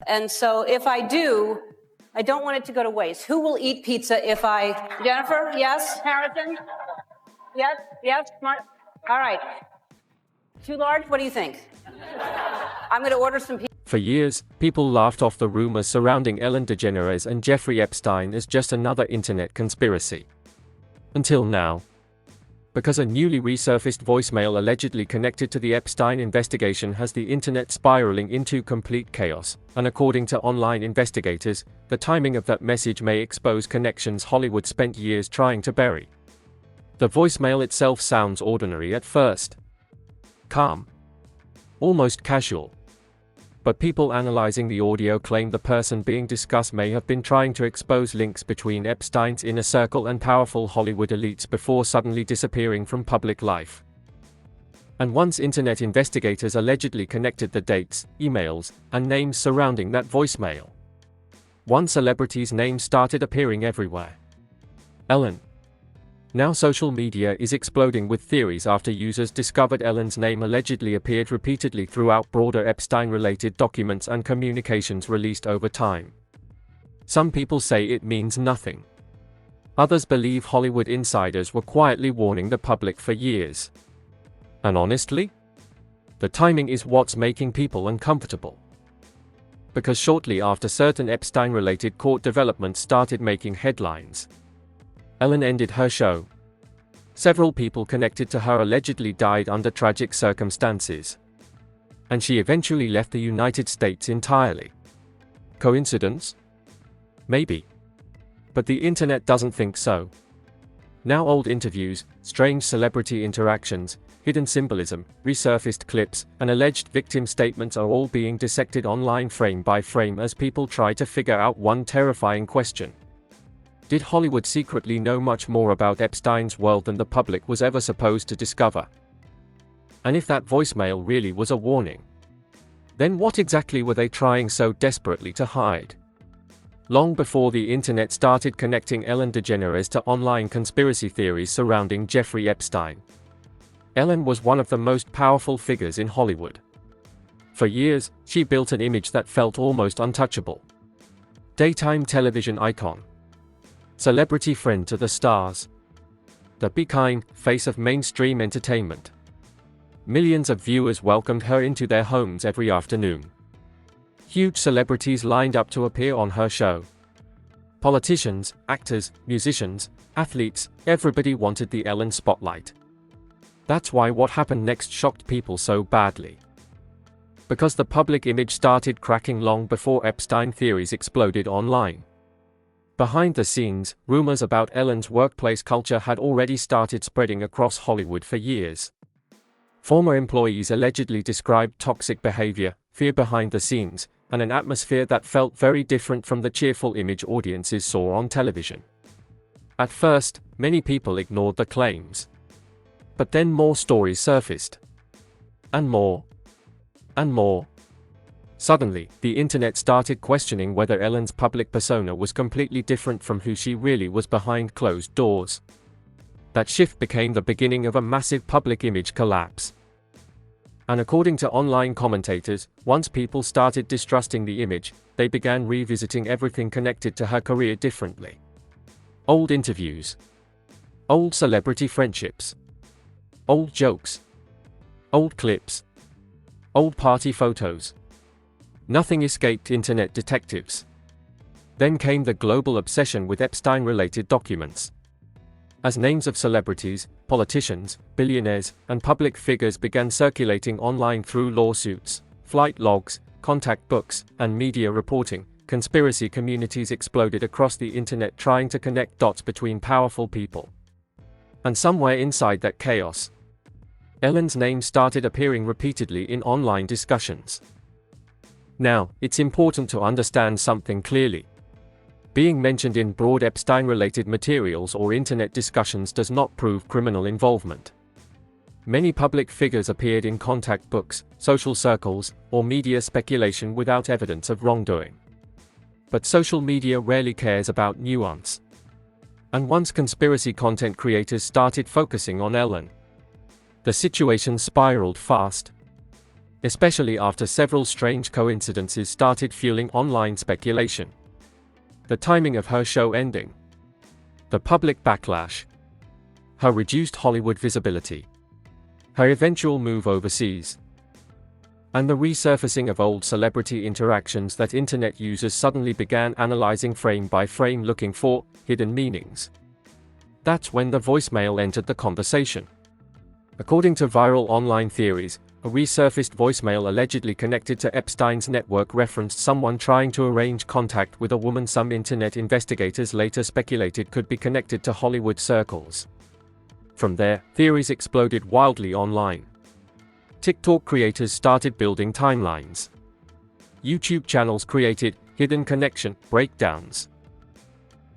And so if I do, I don't want it to go to waste. Who will eat pizza if Jennifer? Yes? Harrison? Yes? Yes? All right. Too large? What do you think? I'm going to order some pizza. For years, people laughed off the rumors surrounding Ellen DeGeneres and Jeffrey Epstein as just another internet conspiracy. Until now. Because a newly resurfaced voicemail allegedly connected to the Epstein investigation has the internet spiraling into complete chaos, and according to online investigators, the timing of that message may expose connections Hollywood spent years trying to bury. The voicemail itself sounds ordinary at first. Calm. Almost casual. But people analyzing the audio claim the person being discussed may have been trying to expose links between Epstein's inner circle and powerful Hollywood elites before suddenly disappearing from public life. And once internet investigators allegedly connected the dates, emails, and names surrounding that voicemail, one celebrity's name started appearing everywhere. Ellen. Now social media is exploding with theories after users discovered Ellen's name allegedly appeared repeatedly throughout broader Epstein-related documents and communications released over time. Some people say it means nothing. Others believe Hollywood insiders were quietly warning the public for years. And honestly, the timing is what's making people uncomfortable. Because shortly after certain Epstein-related court developments started making headlines, Ellen ended her show. Several people connected to her allegedly died under tragic circumstances. And she eventually left the United States entirely. Coincidence? Maybe. But the internet doesn't think so. Now old interviews, strange celebrity interactions, hidden symbolism, resurfaced clips, and alleged victim statements are all being dissected online frame by frame as people try to figure out one terrifying question. Did Hollywood secretly know much more about Epstein's world than the public was ever supposed to discover? And if that voicemail really was a warning, then what exactly were they trying so desperately to hide? Long before the internet started connecting Ellen DeGeneres to online conspiracy theories surrounding Jeffrey Epstein, Ellen was one of the most powerful figures in Hollywood. For years, she built an image that felt almost untouchable. Daytime television icon. Celebrity friend to the stars. The be kind face of mainstream entertainment. Millions of viewers welcomed her into their homes every afternoon. Huge celebrities lined up to appear on her show. Politicians, actors, musicians, athletes, everybody wanted the Ellen spotlight. That's why what happened next shocked people so badly. Because the public image started cracking long before Epstein theories exploded online. Behind the scenes, rumors about Ellen's workplace culture had already started spreading across Hollywood for years. Former employees allegedly described toxic behavior, fear behind the scenes, and an atmosphere that felt very different from the cheerful image audiences saw on television. At first, many people ignored the claims. But then more stories surfaced. And more. And more. Suddenly, the internet started questioning whether Ellen's public persona was completely different from who she really was behind closed doors. That shift became the beginning of a massive public image collapse. And according to online commentators, once people started distrusting the image, they began revisiting everything connected to her career differently. Old interviews. Old celebrity friendships. Old jokes. Old clips. Old party photos. Nothing escaped internet detectives. Then came the global obsession with Epstein-related documents. As names of celebrities, politicians, billionaires, and public figures began circulating online through lawsuits, flight logs, contact books, and media reporting, conspiracy communities exploded across the internet trying to connect dots between powerful people. And somewhere inside that chaos, Ellen's name started appearing repeatedly in online discussions. Now, it's important to understand something clearly. Being mentioned in broad Epstein-related materials or internet discussions does not prove criminal involvement. Many public figures appeared in contact books, social circles, or media speculation without evidence of wrongdoing. But social media rarely cares about nuance. And once conspiracy content creators started focusing on Ellen, the situation spiraled fast. especially after several strange coincidences started fueling online speculation. The timing of her show ending, the public backlash, her reduced Hollywood visibility, her eventual move overseas, and the resurfacing of old celebrity interactions that internet users suddenly began analyzing frame by frame, looking for hidden meanings. That's when the voicemail entered the conversation. According to viral online theories, a resurfaced voicemail allegedly connected to Epstein's network referenced someone trying to arrange contact with a woman some internet investigators later speculated could be connected to Hollywood circles. From there, theories exploded wildly online. TikTok creators started building timelines. YouTube channels created hidden connection breakdowns.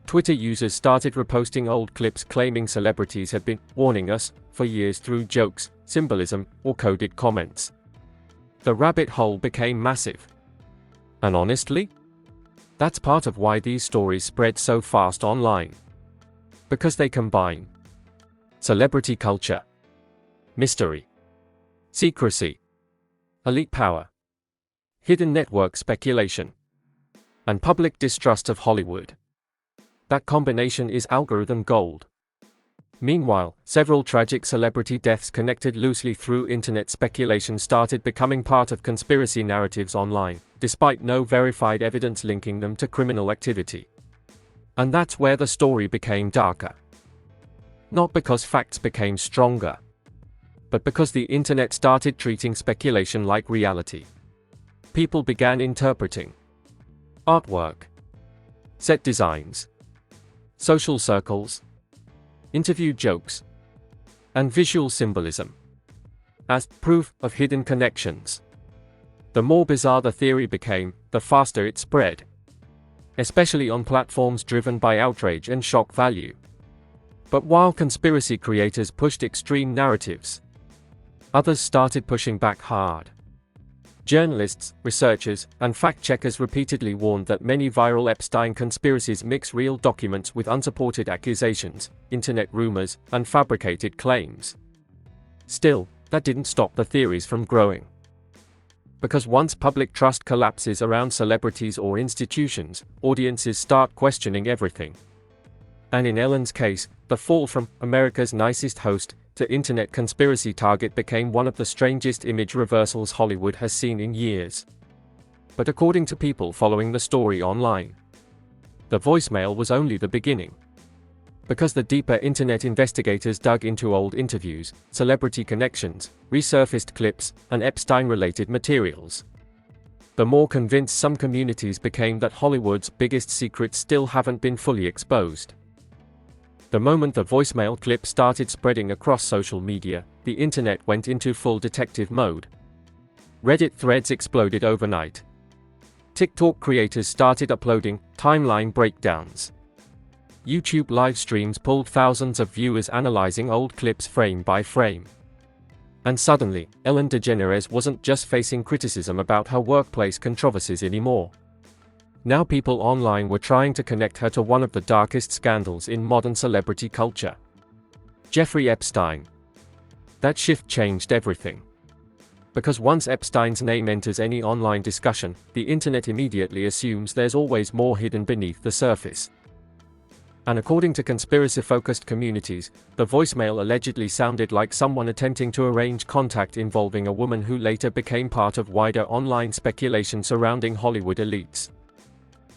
Twitter users started reposting old clips claiming celebrities had been warning us for years through jokes, symbolism, or coded comments. The rabbit hole became massive. And honestly, that's part of why these stories spread so fast online. Because they combine celebrity culture, mystery, secrecy, elite power, hidden network speculation, and public distrust of Hollywood. That combination is algorithm gold. Meanwhile, several tragic celebrity deaths connected loosely through internet speculation started becoming part of conspiracy narratives online, despite no verified evidence linking them to criminal activity. And that's where the story became darker. Not because facts became stronger, but because the internet started treating speculation like reality. People began interpreting artwork, set designs, social circles, interview jokes, and visual symbolism as proof of hidden connections. The more bizarre the theory became, the faster it spread, especially on platforms driven by outrage and shock value. But while conspiracy creators pushed extreme narratives, others started pushing back hard. Journalists, researchers, and fact-checkers repeatedly warned that many viral Epstein conspiracies mix real documents with unsupported accusations, internet rumors, and fabricated claims. Still, that didn't stop the theories from growing. Because once public trust collapses around celebrities or institutions, audiences start questioning everything. And in Ellen's case, the fall from America's nicest host to internet conspiracy target became one of the strangest image reversals Hollywood has seen in years. But according to people following the story online, the voicemail was only the beginning. Because the deeper internet investigators dug into old interviews, celebrity connections, resurfaced clips, and Epstein-related materials, the more convinced some communities became that Hollywood's biggest secrets still haven't been fully exposed. The moment the voicemail clip started spreading across social media, the internet went into full detective mode. Reddit threads exploded overnight. TikTok creators started uploading timeline breakdowns. YouTube live streams pulled thousands of viewers analyzing old clips frame by frame. And suddenly, Ellen DeGeneres wasn't just facing criticism about her workplace controversies anymore. Now people online were trying to connect her to one of the darkest scandals in modern celebrity culture. Jeffrey Epstein. That shift changed everything. Because once Epstein's name enters any online discussion, the internet immediately assumes there's always more hidden beneath the surface. And according to conspiracy-focused communities, the voicemail allegedly sounded like someone attempting to arrange contact involving a woman who later became part of wider online speculation surrounding Hollywood elites.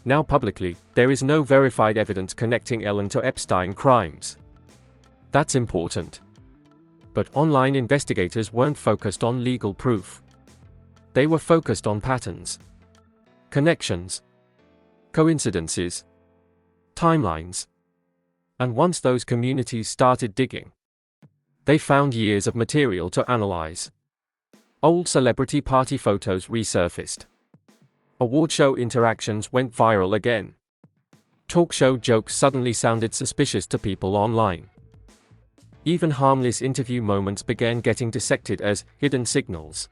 Now publicly, there is no verified evidence connecting Ellen to Epstein crimes. That's important. But online investigators weren't focused on legal proof. They were focused on patterns, connections, coincidences, timelines. And once those communities started digging, they found years of material to analyze. Old celebrity party photos resurfaced. Award show interactions went viral again. Talk show jokes suddenly sounded suspicious to people online. Even harmless interview moments began getting dissected as hidden signals.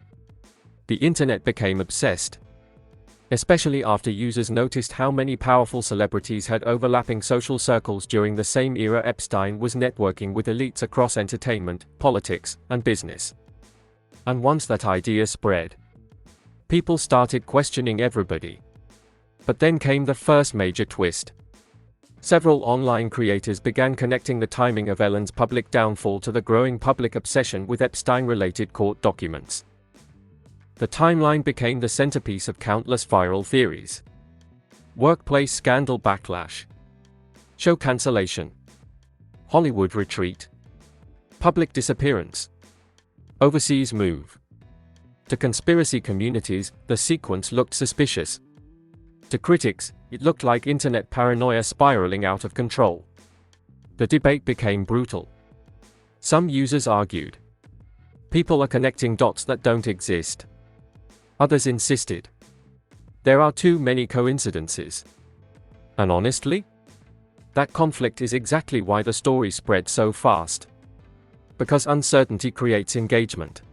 The internet became obsessed, especially after users noticed how many powerful celebrities had overlapping social circles during the same era Epstein was networking with elites across entertainment, politics, and business. And once that idea spread, People started questioning everybody. But then came the first major twist. Several online creators began connecting the timing of Ellen's public downfall to the growing public obsession with Epstein-related court documents. The timeline became the centerpiece of countless viral theories. Workplace scandal backlash. Show cancellation. Hollywood retreat. Public disappearance. Overseas move. To conspiracy communities, the sequence looked suspicious. To critics, it looked like internet paranoia spiraling out of control. The debate became brutal. Some users argued, people are connecting dots that don't exist. Others insisted, there are too many coincidences. And honestly, that conflict is exactly why the story spread so fast. Because uncertainty creates engagement.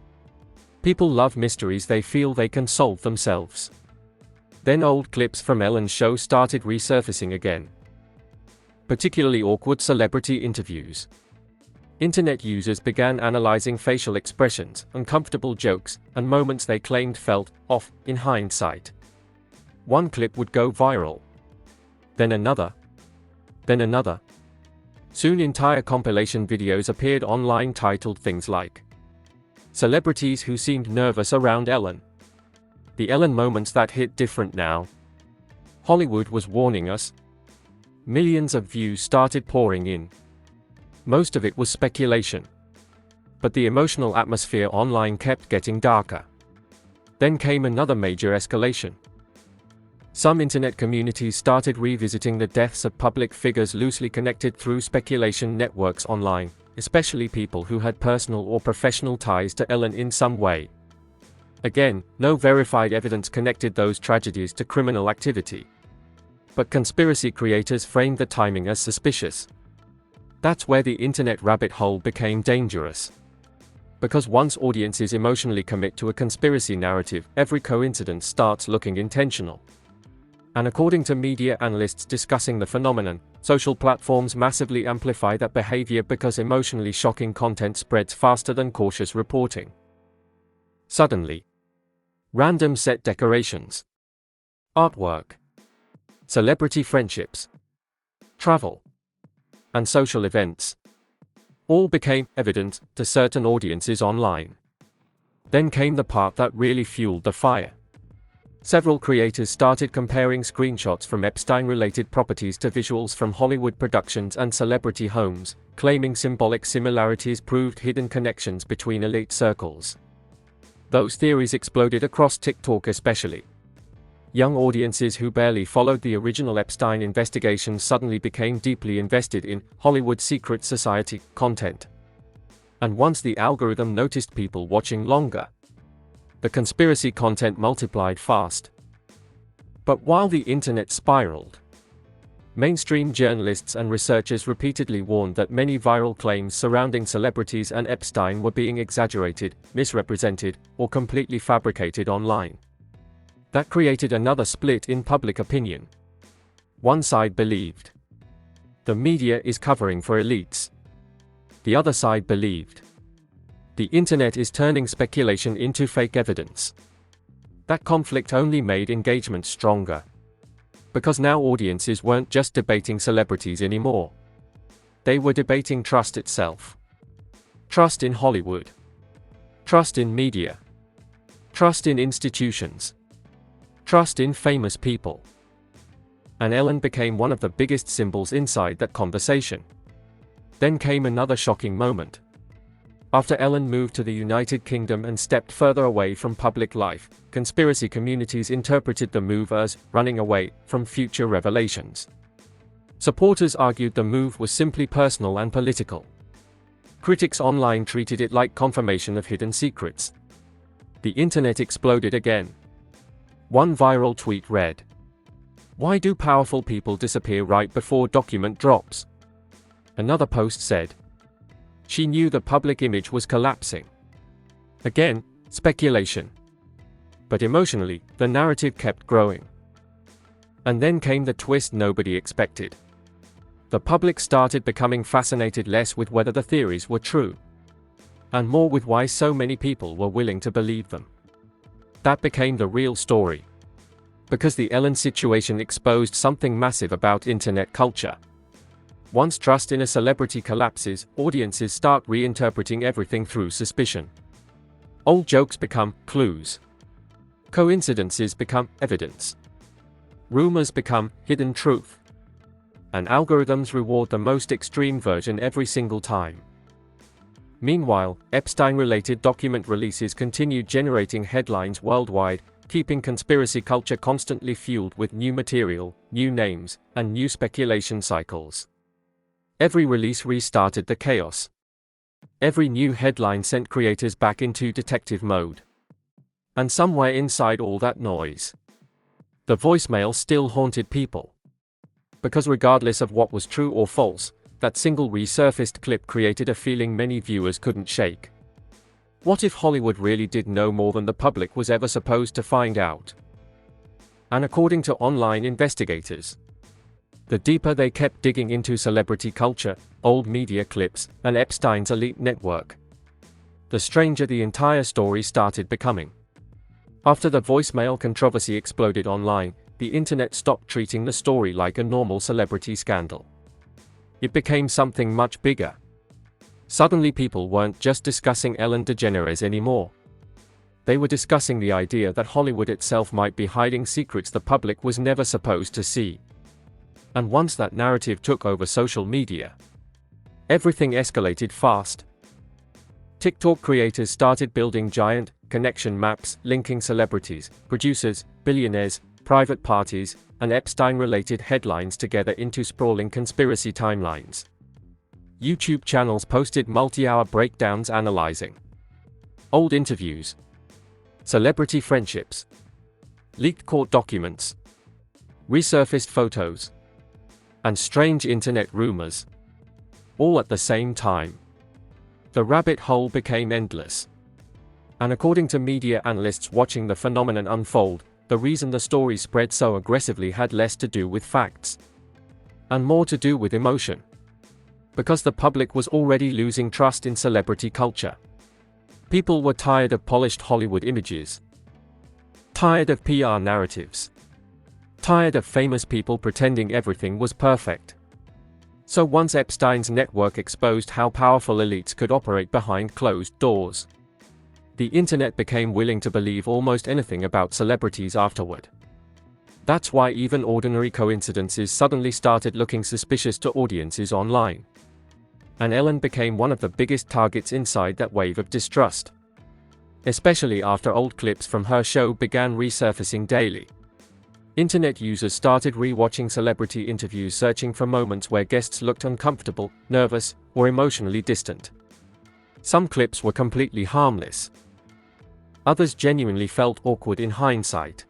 People love mysteries they feel they can solve themselves. Then old clips from Ellen's show started resurfacing again. Particularly awkward celebrity interviews. Internet users began analyzing facial expressions, uncomfortable jokes, and moments they claimed felt off in hindsight. One clip would go viral. Then another. Then another. Soon entire compilation videos appeared online titled things like celebrities who seemed nervous around Ellen. The Ellen moments that hit different now. Hollywood was warning us. Millions of views started pouring in. Most of it was speculation. But the emotional atmosphere online kept getting darker. Then came another major escalation. Some internet communities started revisiting the deaths of public figures loosely connected through speculation networks online, especially people who had personal or professional ties to Ellen in some way. Again, no verified evidence connected those tragedies to criminal activity. But conspiracy creators framed the timing as suspicious. That's where the internet rabbit hole became dangerous. Because once audiences emotionally commit to a conspiracy narrative, every coincidence starts looking intentional. And according to media analysts discussing the phenomenon, social platforms massively amplify that behavior because emotionally shocking content spreads faster than cautious reporting. Suddenly, random set decorations, artwork, celebrity friendships, travel, and social events all became evident to certain audiences online. Then came the part that really fueled the fire. Several creators started comparing screenshots from Epstein-related properties to visuals from Hollywood productions and celebrity homes, claiming symbolic similarities proved hidden connections between elite circles. Those theories exploded across TikTok especially. Young audiences who barely followed the original Epstein investigations suddenly became deeply invested in Hollywood secret society content. And once the algorithm noticed people watching longer, the conspiracy content multiplied fast. But while the internet spiraled, mainstream journalists and researchers repeatedly warned that many viral claims surrounding celebrities and Epstein were being exaggerated, misrepresented, or completely fabricated online. That created another split in public opinion. One side believed the media is covering for elites. The other side believed the internet is turning speculation into fake evidence. That conflict only made engagement stronger. Because now audiences weren't just debating celebrities anymore. They were debating trust itself. Trust in Hollywood. Trust in media. Trust in institutions. Trust in famous people. And Ellen became one of the biggest symbols inside that conversation. Then came another shocking moment. After Ellen moved to the United Kingdom and stepped further away from public life, conspiracy communities interpreted the move as running away from future revelations. Supporters argued the move was simply personal and political. Critics online treated it like confirmation of hidden secrets. The internet exploded again. One viral tweet read, "Why do powerful people disappear right before document drops?" Another post said, "She knew the public image was collapsing." Again, speculation. But emotionally, the narrative kept growing. And then came the twist nobody expected. The public started becoming fascinated less with whether the theories were true, and more with why so many people were willing to believe them. That became the real story. Because the Ellen situation exposed something massive about internet culture. Once trust in a celebrity collapses, audiences start reinterpreting everything through suspicion. Old jokes become clues. Coincidences become evidence. Rumors become hidden truth. And algorithms reward the most extreme version every single time. Meanwhile, Epstein-related document releases continued generating headlines worldwide, keeping conspiracy culture constantly fueled with new material, new names, and new speculation cycles. Every release restarted the chaos. Every new headline sent creators back into detective mode. And somewhere inside all that noise, the voicemail still haunted people. Because regardless of what was true or false, that single resurfaced clip created a feeling many viewers couldn't shake. What if Hollywood really did know more than the public was ever supposed to find out? And according to online investigators, the deeper they kept digging into celebrity culture, old media clips, and Epstein's elite network, the stranger the entire story started becoming. After the voicemail controversy exploded online, the internet stopped treating the story like a normal celebrity scandal. It became something much bigger. Suddenly people weren't just discussing Ellen DeGeneres anymore. They were discussing the idea that Hollywood itself might be hiding secrets the public was never supposed to see. And once that narrative took over social media, everything escalated fast. TikTok creators started building giant connection maps linking celebrities, producers, billionaires, private parties, and Epstein-related headlines together into sprawling conspiracy timelines. YouTube channels posted multi-hour breakdowns analyzing old interviews, celebrity friendships, leaked court documents, resurfaced photos, and strange internet rumors, all at the same time. The rabbit hole became endless. And according to media analysts watching the phenomenon unfold, the reason the story spread so aggressively had less to do with facts and more to do with emotion. Because the public was already losing trust in celebrity culture. People were tired of polished Hollywood images, tired of PR narratives, tired of famous people pretending everything was perfect. So once Epstein's network exposed how powerful elites could operate behind closed doors, the internet became willing to believe almost anything about celebrities afterward. That's why even ordinary coincidences suddenly started looking suspicious to audiences online. And Ellen became one of the biggest targets inside that wave of distrust. Especially after old clips from her show began resurfacing daily. Internet users started re-watching celebrity interviews searching for moments where guests looked uncomfortable, nervous, or emotionally distant. Some clips were completely harmless. Others genuinely felt awkward in hindsight.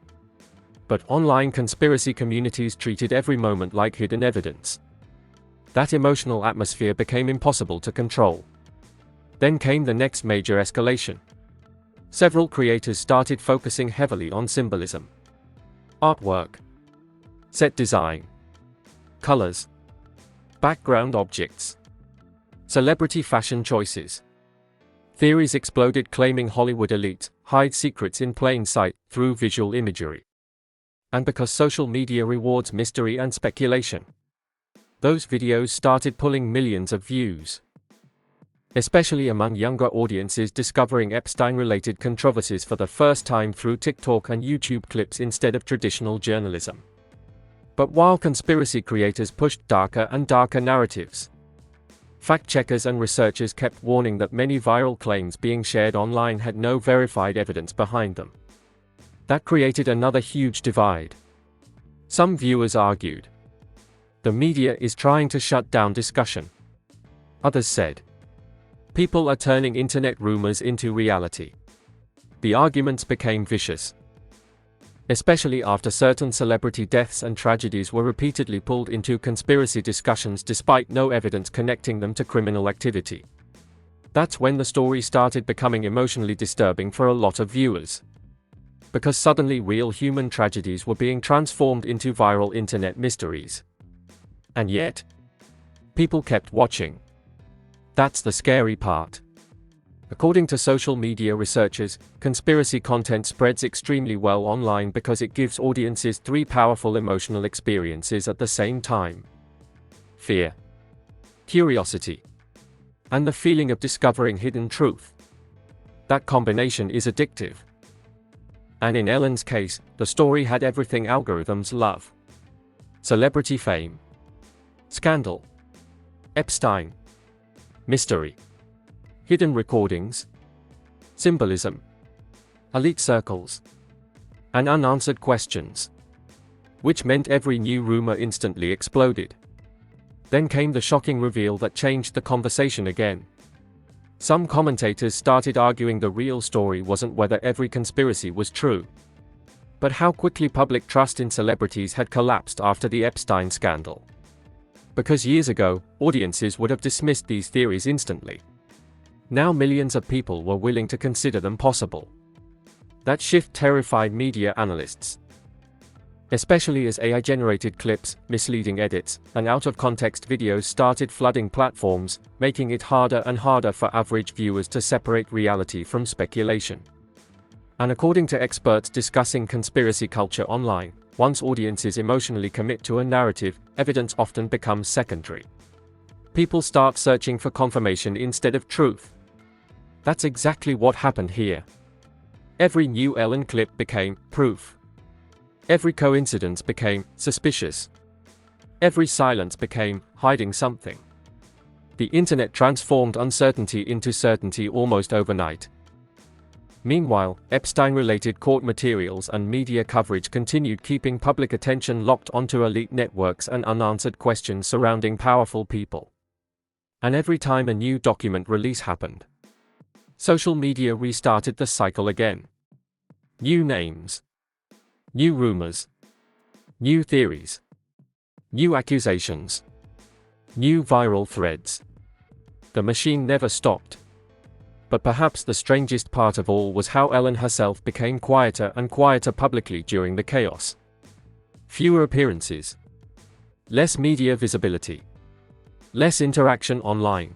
But online conspiracy communities treated every moment like hidden evidence. That emotional atmosphere became impossible to control. Then came the next major escalation. Several creators started focusing heavily on symbolism, artwork, set design, colors, background objects, celebrity fashion choices. Theories exploded claiming Hollywood elites hide secrets in plain sight through visual imagery. And because social media rewards mystery and speculation, those videos started pulling millions of views. Especially among younger audiences discovering Epstein-related controversies for the first time through TikTok and YouTube clips instead of traditional journalism. But while conspiracy creators pushed darker and darker narratives, fact-checkers and researchers kept warning that many viral claims being shared online had no verified evidence behind them. That created another huge divide. Some viewers argued, the media is trying to shut down discussion. Others said, people are turning internet rumors into reality. The arguments became vicious. Especially after certain celebrity deaths and tragedies were repeatedly pulled into conspiracy discussions despite no evidence connecting them to criminal activity. That's when the story started becoming emotionally disturbing for a lot of viewers. Because suddenly real human tragedies were being transformed into viral internet mysteries. And yet, people kept watching. That's the scary part. According to social media researchers, conspiracy content spreads extremely well online because it gives audiences three powerful emotional experiences at the same time: fear, curiosity, and the feeling of discovering hidden truth. That combination is addictive. And in Ellen's case, the story had everything algorithms love: celebrity fame, scandal, Epstein, mystery, hidden recordings, symbolism, elite circles, and unanswered questions. Which meant every new rumor instantly exploded. Then came the shocking reveal that changed the conversation again. Some commentators started arguing the real story wasn't whether every conspiracy was true, but how quickly public trust in celebrities had collapsed after the Epstein scandal. Because years ago, audiences would have dismissed these theories instantly. Now millions of people were willing to consider them possible. That shift terrified media analysts, especially as AI-generated clips, misleading edits, and out-of-context videos started flooding platforms, making it harder and harder for average viewers to separate reality from speculation. And according to experts discussing conspiracy culture online, once audiences emotionally commit to a narrative, evidence often becomes secondary. People start searching for confirmation instead of truth. That's exactly what happened here. Every new Ellen clip became proof. Every coincidence became suspicious. Every silence became hiding something. The internet transformed uncertainty into certainty almost overnight. Meanwhile, Epstein-related court materials and media coverage continued keeping public attention locked onto elite networks and unanswered questions surrounding powerful people. And every time a new document release happened, social media restarted the cycle again. New names, new rumors, new theories, new accusations, new viral threads. The machine never stopped. But perhaps the strangest part of all was how Ellen herself became quieter and quieter publicly during the chaos. Fewer appearances, less media visibility, less interaction online.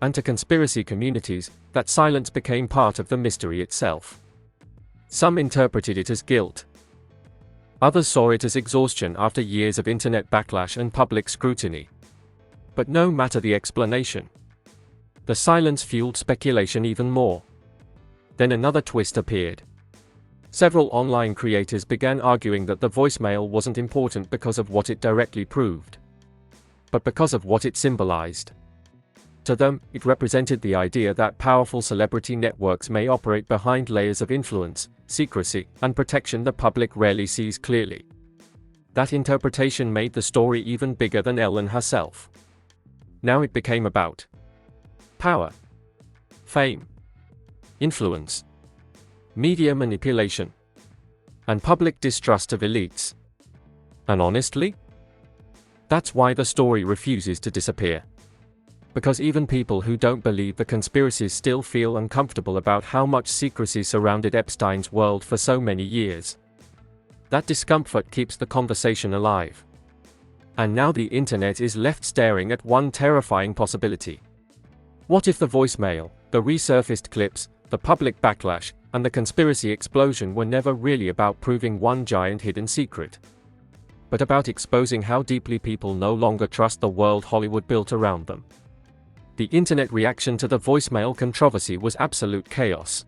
And to conspiracy communities, that silence became part of the mystery itself. Some interpreted it as guilt. Others saw it as exhaustion after years of internet backlash and public scrutiny. But no matter the explanation, the silence fueled speculation even more. Then another twist appeared. Several online creators began arguing that the voicemail wasn't important because of what it directly proved, but because of what it symbolized. To them, it represented the idea that powerful celebrity networks may operate behind layers of influence, secrecy, and protection the public rarely sees clearly. That interpretation made the story even bigger than Ellen herself. Now it became about power, fame, influence, media manipulation, and public distrust of elites. And honestly, that's why the story refuses to disappear. Because even people who don't believe the conspiracies still feel uncomfortable about how much secrecy surrounded Epstein's world for so many years. That discomfort keeps the conversation alive. And now the internet is left staring at one terrifying possibility. What if the voicemail, the resurfaced clips, the public backlash, and the conspiracy explosion were never really about proving one giant hidden secret, but about exposing how deeply people no longer trust the world Hollywood built around them? The internet reaction to the voicemail controversy was absolute chaos.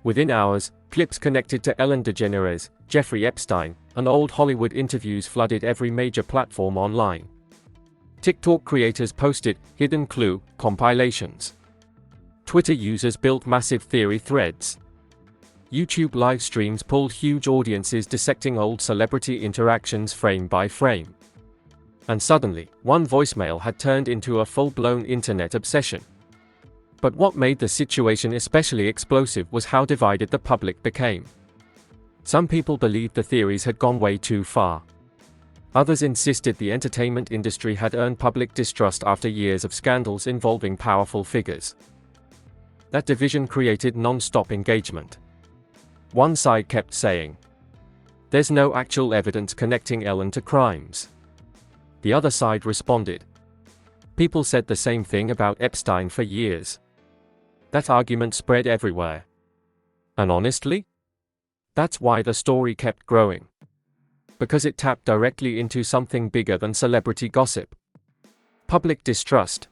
Within hours, clips connected to Ellen DeGeneres, Jeffrey Epstein, and old Hollywood interviews flooded every major platform online. TikTok creators posted hidden clue compilations. Twitter users built massive theory threads. YouTube live streams pulled huge audiences dissecting old celebrity interactions frame by frame. And suddenly, one voicemail had turned into a full-blown internet obsession. But what made the situation especially explosive was how divided the public became. Some people believed the theories had gone way too far. Others insisted the entertainment industry had earned public distrust after years of scandals involving powerful figures. That division created non-stop engagement. One side kept saying, "There's no actual evidence connecting Ellen to crimes." The other side responded, "People said the same thing about Epstein for years." That argument spread everywhere. And honestly, that's why the story kept growing. Because it tapped directly into something bigger than celebrity gossip. Public distrust.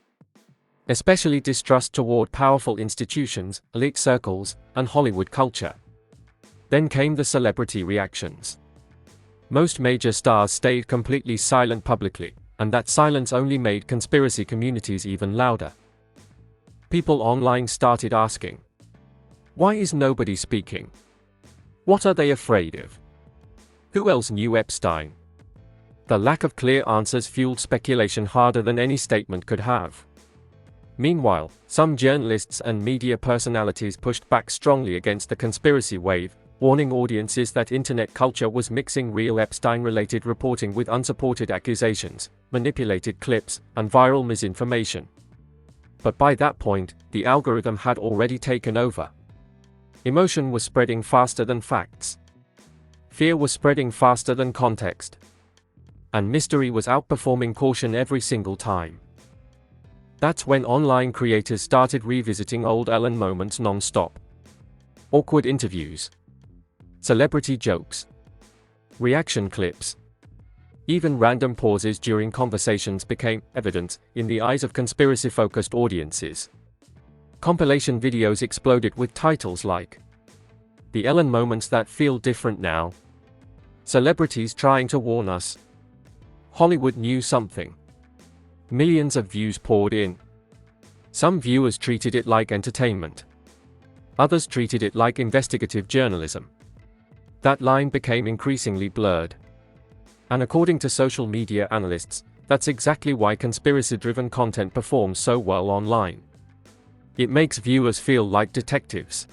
Especially distrust toward powerful institutions, elite circles, and Hollywood culture. Then came the celebrity reactions. Most major stars stayed completely silent publicly, and that silence only made conspiracy communities even louder. People online started asking, why is nobody speaking? What are they afraid of? Who else knew Epstein? The lack of clear answers fueled speculation harder than any statement could have. Meanwhile, some journalists and media personalities pushed back strongly against the conspiracy wave, warning audiences that internet culture was mixing real Epstein-related reporting with unsupported accusations, manipulated clips, and viral misinformation. But by that point, the algorithm had already taken over. Emotion was spreading faster than facts. Fear was spreading faster than context. And mystery was outperforming caution every single time. That's when online creators started revisiting old Ellen moments non-stop. Awkward interviews. Celebrity jokes. Reaction clips. Even random pauses during conversations became evident in the eyes of conspiracy-focused audiences. Compilation videos exploded with titles like "The Ellen Moments That Feel Different Now," "Celebrities Trying to Warn Us," "Hollywood Knew Something." Millions of views poured in. Some viewers treated it like entertainment. Others treated it like investigative journalism. That line became increasingly blurred. And according to social media analysts, that's exactly why conspiracy-driven content performs so well online. It makes viewers feel like detectives.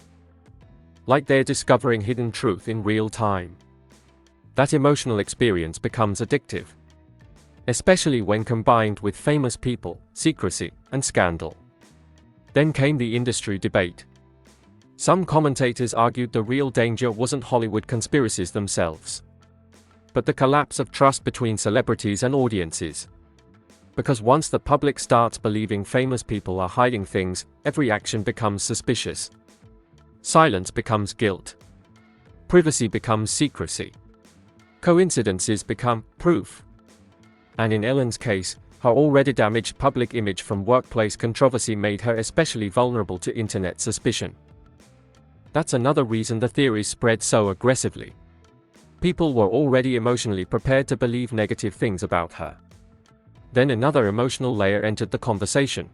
Like they're discovering hidden truth in real time. That emotional experience becomes addictive. Especially when combined with famous people, secrecy, and scandal. Then came the industry debate. Some commentators argued the real danger wasn't Hollywood conspiracies themselves, but the collapse of trust between celebrities and audiences. Because once the public starts believing famous people are hiding things, every action becomes suspicious. Silence becomes guilt. Privacy becomes secrecy. Coincidences become proof. And in Ellen's case, her already damaged public image from workplace controversy made her especially vulnerable to internet suspicion. That's another reason the theories spread so aggressively. People were already emotionally prepared to believe negative things about her. Then another emotional layer entered the conversation.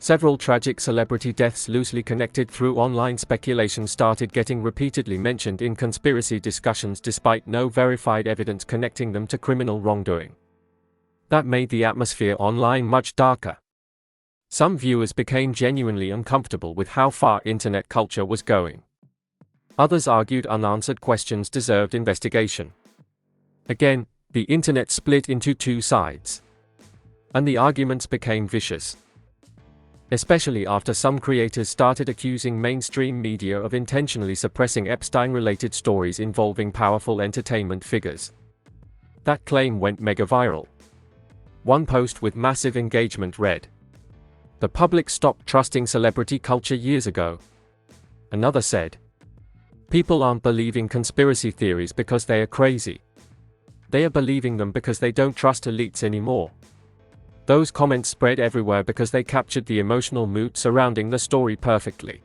Several tragic celebrity deaths loosely connected through online speculation started getting repeatedly mentioned in conspiracy discussions despite no verified evidence connecting them to criminal wrongdoing. That made the atmosphere online much darker. Some viewers became genuinely uncomfortable with how far internet culture was going. Others argued unanswered questions deserved investigation. Again, the internet split into two sides. And the arguments became vicious. Especially after some creators started accusing mainstream media of intentionally suppressing Epstein-related stories involving powerful entertainment figures. That claim went mega viral. One post with massive engagement read, "The public stopped trusting celebrity culture years ago." Another said, "People aren't believing conspiracy theories because they are crazy. They are believing them because they don't trust elites anymore." Those comments spread everywhere because they captured the emotional mood surrounding the story perfectly.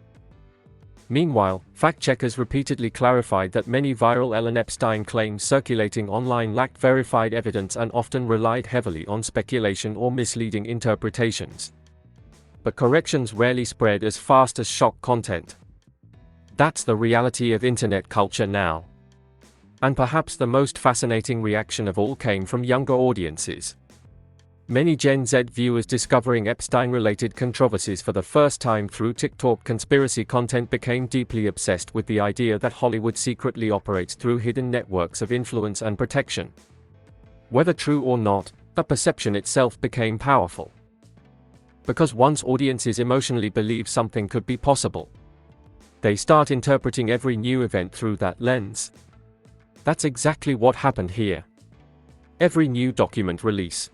Meanwhile, fact-checkers repeatedly clarified that many viral Ellen Epstein claims circulating online lacked verified evidence and often relied heavily on speculation or misleading interpretations. But corrections rarely spread as fast as shock content. That's the reality of internet culture now. And perhaps the most fascinating reaction of all came from younger audiences. Many Gen Z viewers discovering Epstein-related controversies for the first time through TikTok conspiracy content became deeply obsessed with the idea that Hollywood secretly operates through hidden networks of influence and protection. Whether true or not, the perception itself became powerful. Because once audiences emotionally believe something could be possible, they start interpreting every new event through that lens. That's exactly what happened here. Every new document release.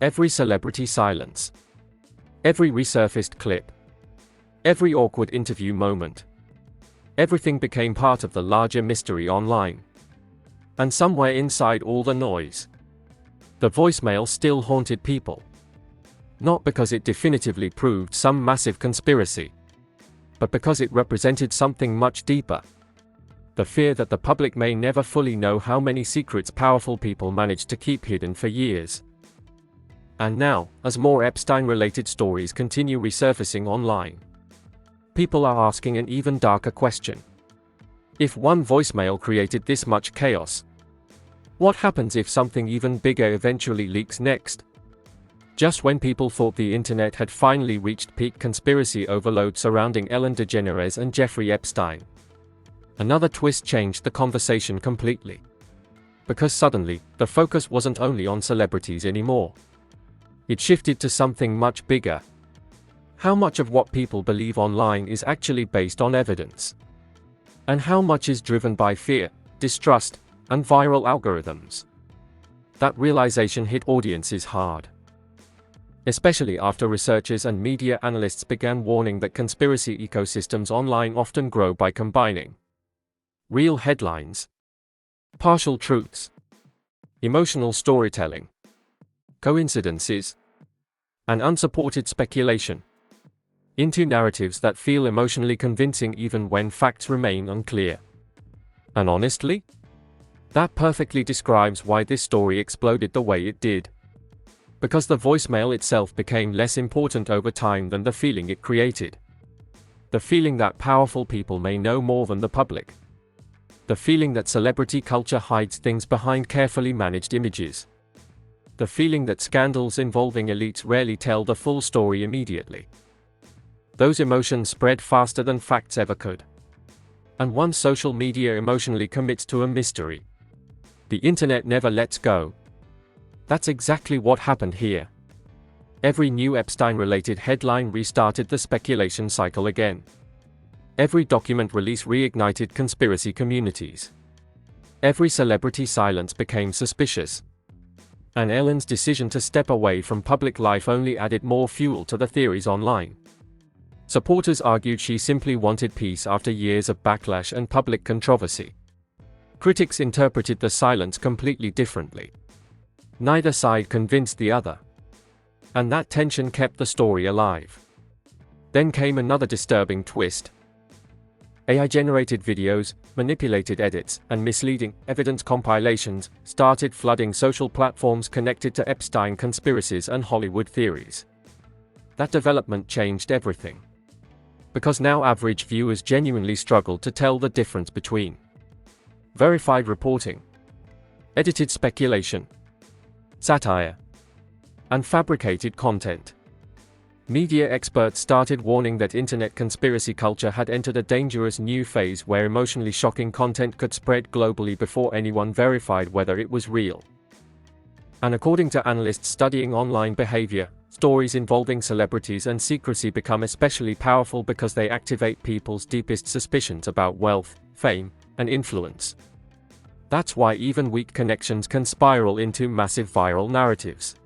Every celebrity silence. Every resurfaced clip. Every awkward interview moment. Everything became part of the larger mystery online. And somewhere inside all the noise, the voicemail still haunted people. Not because it definitively proved some massive conspiracy, but because it represented something much deeper. The fear that the public may never fully know how many secrets powerful people managed to keep hidden for years. And now, as more Epstein-related stories continue resurfacing online, people are asking an even darker question. If one voicemail created this much chaos, what happens if something even bigger eventually leaks next? Just when people thought the internet had finally reached peak conspiracy overload surrounding Ellen DeGeneres and Jeffrey Epstein, another twist changed the conversation completely. Because suddenly, the focus wasn't only on celebrities anymore. It shifted to something much bigger. How much of what people believe online is actually based on evidence? And how much is driven by fear, distrust, and viral algorithms? That realization hit audiences hard. Especially after researchers and media analysts began warning that conspiracy ecosystems online often grow by combining real headlines, partial truths, emotional storytelling, coincidences, and unsupported speculation into narratives that feel emotionally convincing even when facts remain unclear. And honestly, that perfectly describes why this story exploded the way it did. Because the voicemail itself became less important over time than the feeling it created. The feeling that powerful people may know more than the public. The feeling that celebrity culture hides things behind carefully managed images. The feeling that scandals involving elites rarely tell the full story immediately. Those emotions spread faster than facts ever could. And once social media emotionally commits to a mystery, the internet never lets go. That's exactly what happened here. Every new Epstein-related headline restarted the speculation cycle again. Every document release reignited conspiracy communities. Every celebrity silence became suspicious. And Ellen's decision to step away from public life only added more fuel to the theories online. Supporters argued she simply wanted peace after years of backlash and public controversy. Critics interpreted the silence completely differently. Neither side convinced the other. And that tension kept the story alive. Then came another disturbing twist. AI-generated videos, manipulated edits, and misleading evidence compilations started flooding social platforms connected to Epstein conspiracies and Hollywood theories. That development changed everything. Because now average viewers genuinely struggled to tell the difference between verified reporting, edited speculation, satire, and fabricated content. Media experts started warning that internet conspiracy culture had entered a dangerous new phase where emotionally shocking content could spread globally before anyone verified whether it was real. And according to analysts studying online behavior, stories involving celebrities and secrecy become especially powerful because they activate people's deepest suspicions about wealth, fame, and influence. That's why even weak connections can spiral into massive viral narratives.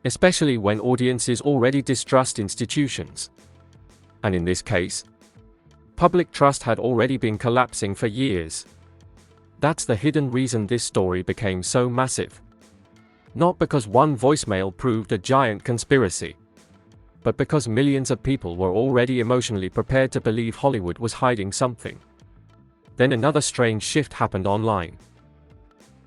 Especially when audiences already distrust institutions. And in this case, public trust had already been collapsing for years. That's the hidden reason this story became so massive. Not because one voicemail proved a giant conspiracy, but because millions of people were already emotionally prepared to believe Hollywood was hiding something. Then another strange shift happened online.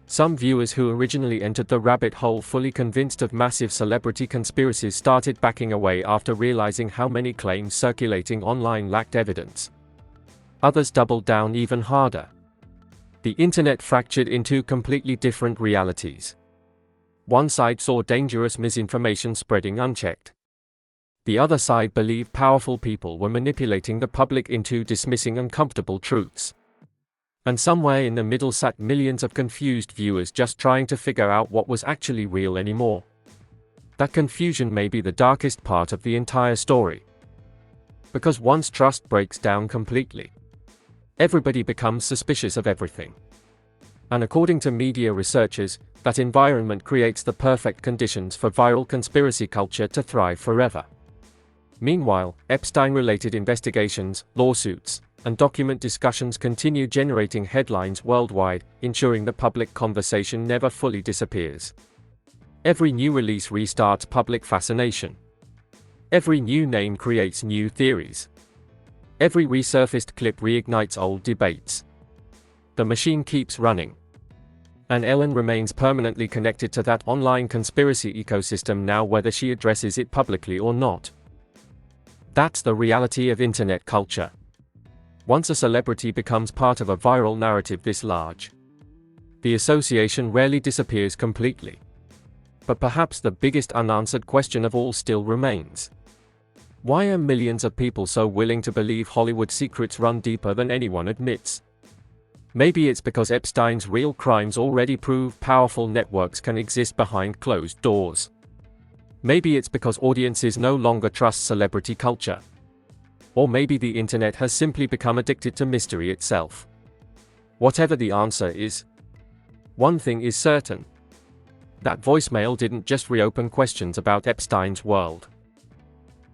Some viewers who originally entered the rabbit hole fully convinced of massive celebrity conspiracies started backing away after realizing how many claims circulating online lacked evidence. Others doubled down even harder. The internet fractured into completely different realities. One side saw dangerous misinformation spreading unchecked. The other side believed powerful people were manipulating the public into dismissing uncomfortable truths. And somewhere in the middle sat millions of confused viewers just trying to figure out what was actually real anymore. That confusion may be the darkest part of the entire story. Because once trust breaks down completely, everybody becomes suspicious of everything. And according to media researchers, that environment creates the perfect conditions for viral conspiracy culture to thrive forever. Meanwhile, Epstein-related investigations, lawsuits, and document discussions continue generating headlines worldwide, ensuring the public conversation never fully disappears. Every new release restarts public fascination. Every new name creates new theories. Every resurfaced clip reignites old debates. The machine keeps running. And Ellen remains permanently connected to that online conspiracy ecosystem now, whether she addresses it publicly or not. That's the reality of internet culture. Once a celebrity becomes part of a viral narrative this large, the association rarely disappears completely. But perhaps the biggest unanswered question of all still remains. Why are millions of people so willing to believe Hollywood secrets run deeper than anyone admits? Maybe it's because Epstein's real crimes already prove powerful networks can exist behind closed doors. Maybe it's because audiences no longer trust celebrity culture. Or maybe the internet has simply become addicted to mystery itself. Whatever the answer is, one thing is certain. That voicemail didn't just reopen questions about Epstein's world.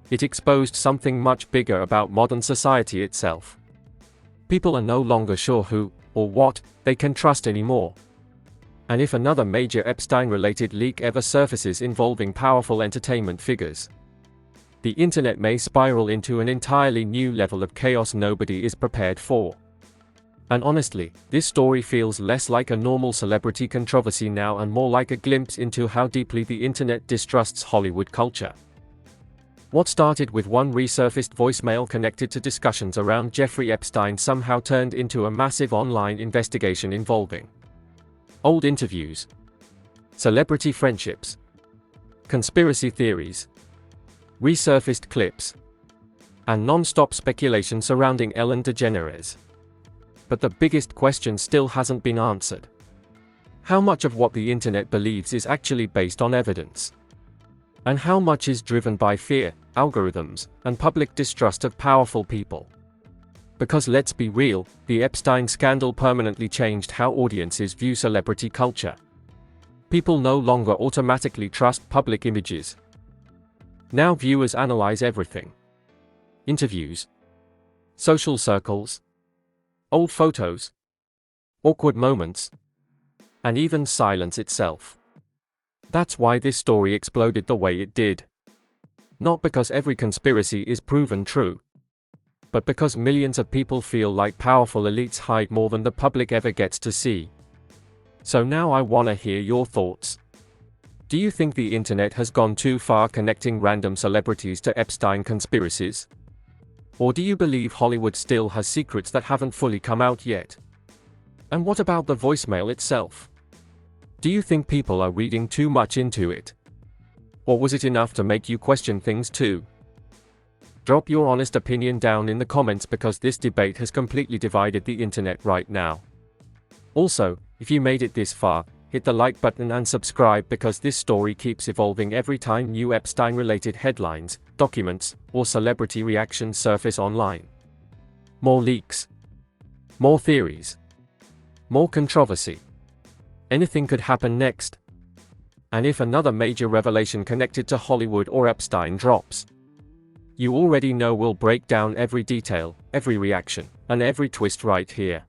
It exposed something much bigger about modern society itself. People are no longer sure who, or what, they can trust anymore. And if another major Epstein-related leak ever surfaces involving powerful entertainment figures, the internet may spiral into an entirely new level of chaos nobody is prepared for. And honestly, this story feels less like a normal celebrity controversy now and more like a glimpse into how deeply the internet distrusts Hollywood culture. What started with one resurfaced voicemail connected to discussions around Jeffrey Epstein somehow turned into a massive online investigation involving old interviews, celebrity friendships, conspiracy theories, resurfaced clips, and non-stop speculation surrounding Ellen DeGeneres. But the biggest question still hasn't been answered. How much of what the internet believes is actually based on evidence? And how much is driven by fear, algorithms, and public distrust of powerful people? Because let's be real, the Epstein scandal permanently changed how audiences view celebrity culture. People no longer automatically trust public images. Now viewers analyze everything. Interviews, social circles, old photos, awkward moments, and even silence itself. That's why this story exploded the way it did. Not because every conspiracy is proven true, but because millions of people feel like powerful elites hide more than the public ever gets to see. So now I wanna hear your thoughts. Do you think the internet has gone too far connecting random celebrities to Epstein conspiracies? Or do you believe Hollywood still has secrets that haven't fully come out yet? And what about the voicemail itself? Do you think people are reading too much into it? Or was it enough to make you question things too? Drop your honest opinion down in the comments because this debate has completely divided the internet right now. Also, if you made it this far, hit the like button and subscribe because this story keeps evolving every time new Epstein-related headlines, documents, or celebrity reactions surface online. More leaks. More theories. More controversy. Anything could happen next. And if another major revelation connected to Hollywood or Epstein drops, you already know we'll break down every detail, every reaction, and every twist right here.